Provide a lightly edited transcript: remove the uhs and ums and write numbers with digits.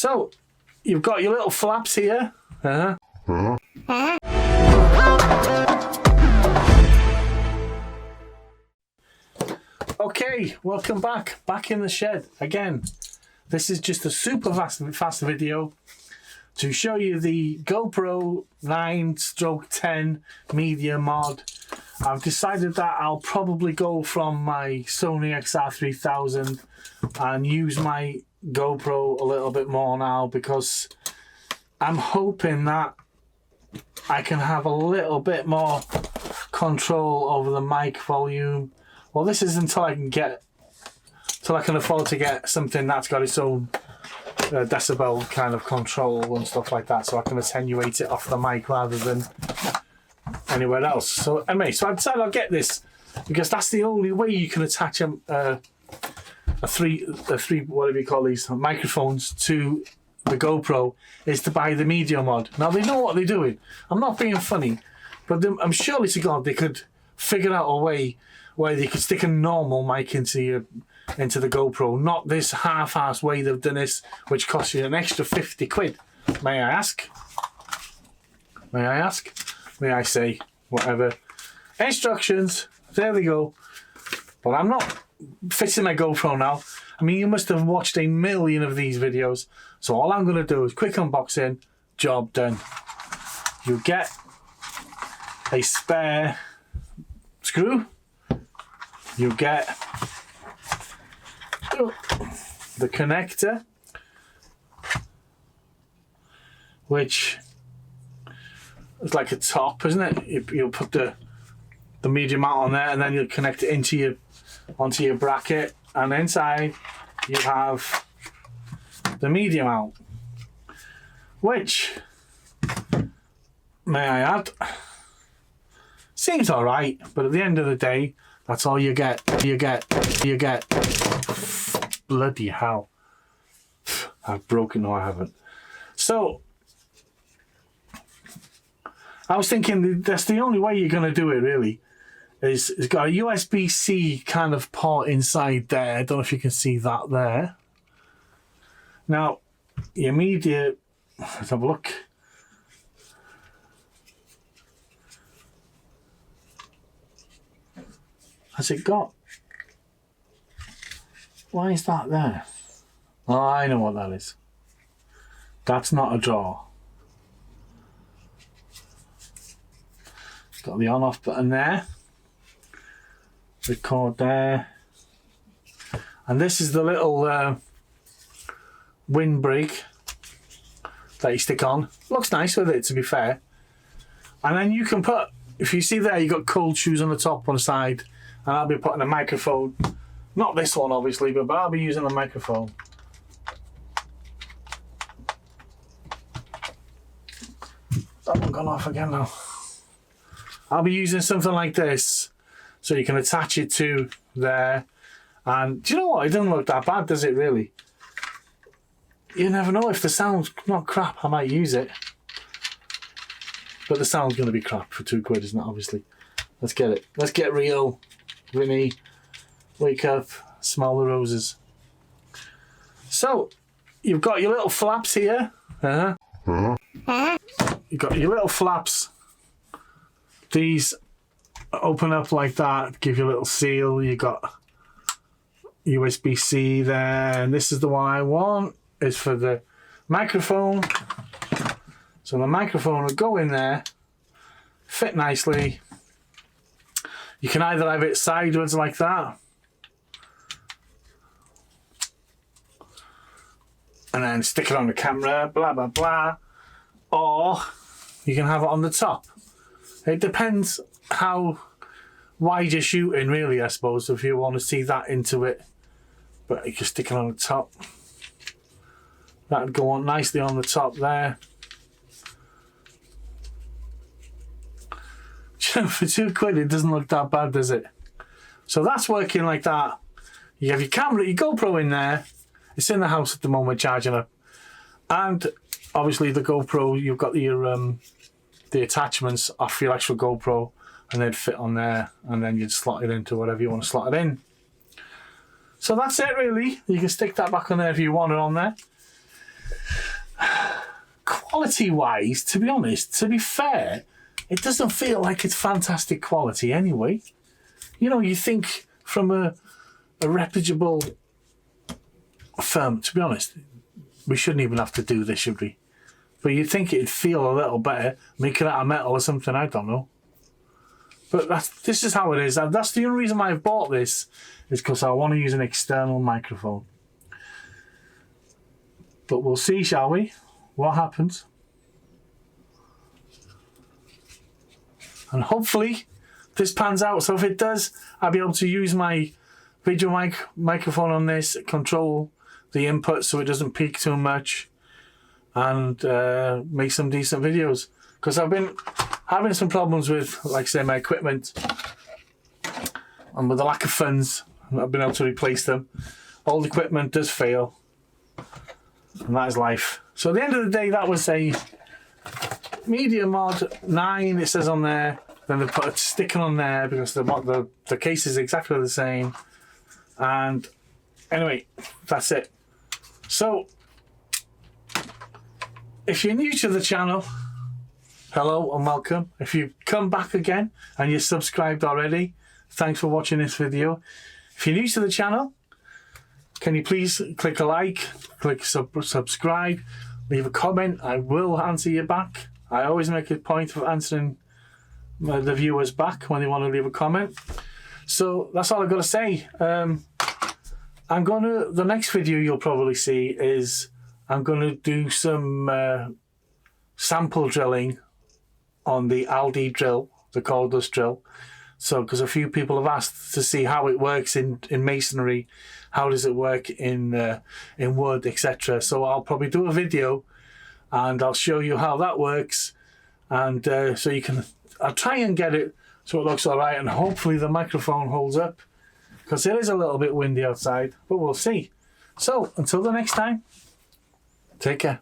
So, you've got your little flaps here. Okay, welcome back in the shed again. This is just a super fast video to show you the GoPro 9/10 Media Mod. I've decided that I'll probably go from my Sony XR3000 and use my GoPro a little bit more now, because I'm hoping that I can have a little bit more control over the mic volume. Well, this is until I can afford to get something that's got its own decibel kind of control and stuff like that, so I can attenuate it off the mic rather than anywhere else. So anyway, so I decided I'll get this because that's the only way you can attach a three whatever you call these microphones to the GoPro, is to buy the Media Mod. Now they know what they're doing. I'm not being funny, but I'm surely to God they could figure out a way where they could stick a normal mic into the GoPro, not this half-assed way they've done this, which costs you an extra 50 quid. May I ask? May I ask? May I say whatever? Instructions. There they go. But I'm not fitting my GoPro now. I mean, you must have watched a million of these videos. So all I'm going to do is quick unboxing, job done. You get a spare screw. You get the connector, which is like a top, isn't it? You'll put the media mount on there, and then you'll connect it onto your bracket, and inside you have the media mount, which, may I add, seems all right, but at the end of the day, that's all you get. You get. Bloody hell. I've broken. No, I haven't. So, I was thinking that's the only way you're going to do it, really. It's got a USB-C kind of port inside there. I don't know if you can see that there. Now, your media... Let's have a look. Has it got... Why is that there? Oh, I know what that is. That's not a drawer. Got the on-off button there. Record there. And this is the little windbreak that you stick on. Looks nice with it, to be fair. And then you can put... If you see there, you've got cold shoes on the top, on the side. And I'll be putting a microphone, not this one obviously, but I'll be using a microphone. That one gone off again now. I'll be using something like this, so you can attach it to there. And do you know what? It doesn't look that bad, does it really? You never know, if the sound's not crap, I might use it. But the sound's going to be crap for 2 quid, isn't it, obviously? Let's get it. Let's get real. Vinny, wake up, smell the roses. So, you've got your little flaps here. You've got your little flaps. These open up like that, give you a little seal. You've got USB-C there, and this is the one I want. It's for the microphone. So the microphone will go in there, fit nicely. You can either have it sideways like that, and then stick it on the camera, blah, blah, blah. Or you can have it on the top. It depends how wide you're shooting, really, I suppose, if you want to see that into it. But you can stick it on the top. That'd go on nicely on the top there. For 2 quid, it doesn't look that bad, does it? So that's working like that. You have your camera, your GoPro in there. It's in the house at the moment, charging up. And obviously the GoPro, you've got your the attachments off your actual GoPro, and they'd fit on there, and then you'd slot it into whatever you want to slot it in. So that's it, really. You can stick that back on there if you want it on there. quality wise, to be honest, to be fair, it doesn't feel like it's fantastic quality anyway. You know, you think from a reputable firm, to be honest, we shouldn't even have to do this, should we? But you'd think it'd feel a little better, make it out of metal or something, I don't know. But this is how it is. That's the only reason why I've bought this, is because I want to use an external microphone. But we'll see, shall we? What happens? And hopefully this pans out. So if it does, I'll be able to use my video microphone on this, control the input so it doesn't peak too much, and make some decent videos. Because I've been having some problems with, like I say, my equipment, and with the lack of funds, I've been able to replace them. Old equipment does fail, and that is life. So at the end of the day, that was a Media Mod 9, it says on there. Then they put a sticker on there because the case is exactly the same. And anyway, that's it. So if you're new to the channel, hello and welcome. If you've come back again and you're subscribed already, thanks for watching this video. If you're new to the channel, can you please click a like, click subscribe, leave a comment. I will answer you back. I always make a point of answering the viewers back when they want to leave a comment. So that's all I've got to say. The next video you'll probably see is I'm going to do some sample drilling on the Aldi drill, the cordless drill. So, because a few people have asked to see how it works in masonry, how does it work in wood, etc. So I'll probably do a video and I'll show you how that works, and so you can. I'll try and get it so it looks all right, and hopefully the microphone holds up, because it is a little bit windy outside, but we'll see. So until the next time, take care.